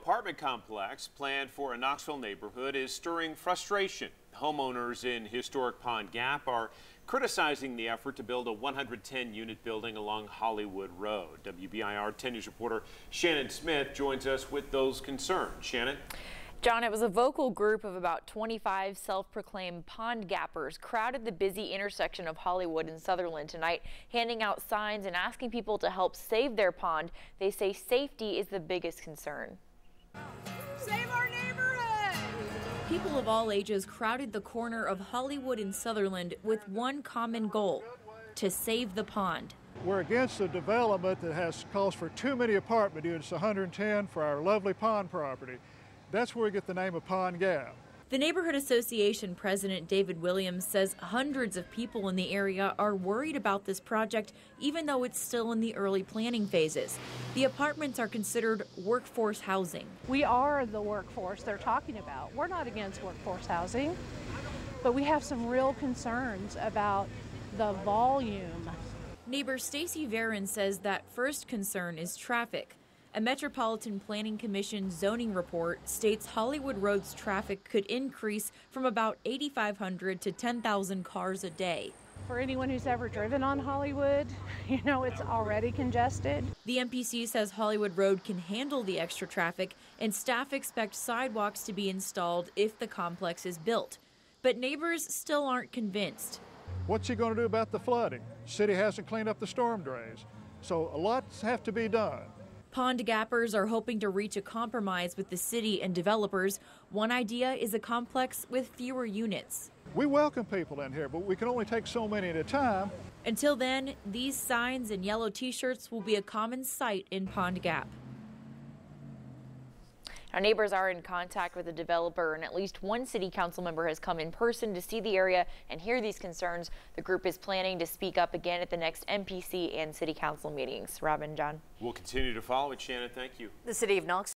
apartment complex planned for a Knoxville neighborhood is stirring frustration. Homeowners in historic Pond Gap are criticizing the effort to build a 110-unit building along Hollywood Road. WBIR 10 News reporter Shannon Smith joins us with those concerns. Shannon? John, it was a vocal group of about 25 self-proclaimed pond gappers crowded the busy intersection of Hollywood and Sutherland tonight, handing out signs and asking people to help save their pond. They say safety is the biggest concern. Save our neighborhood! People of all ages crowded the corner of Hollywood and Sutherland with one common goal: to save the pond. We're against a development that calls for too many apartment units, 110 for our lovely pond property. That's where we get the name of Pond Gap. The Neighborhood Association President David Williams says hundreds of people in the area are worried about this project, even though it's still in the early planning phases. The apartments are considered workforce housing. We are the workforce they're talking about. We're not against workforce housing, but we have some real concerns about the volume. Neighbor Stacy Varon says that first concern is traffic. A Metropolitan Planning Commission zoning report states Hollywood Road's traffic could increase from about 8,500 to 10,000 cars a day. For anyone who's ever driven on Hollywood, you know it's already congested. The MPC says Hollywood Road can handle the extra traffic, and staff expect sidewalks to be installed if the complex is built. But neighbors still aren't convinced. What's he going to do about the flooding? The city hasn't cleaned up the storm drains, so a lot have to be done. Pond gappers are hoping to reach a compromise with the city and developers. One idea is a complex with fewer units. We welcome people in here, but we can only take so many at a time. Until then, these signs and yellow t-shirts will be a common sight in Pond Gap. Our neighbors are in contact with the developer, and at least one city council member has come in person to see the area and hear these concerns. The group is planning to speak up again at the next MPC and city council meetings. Robin, John. We'll continue to follow it, Shannon. Thank you. The city of Knoxville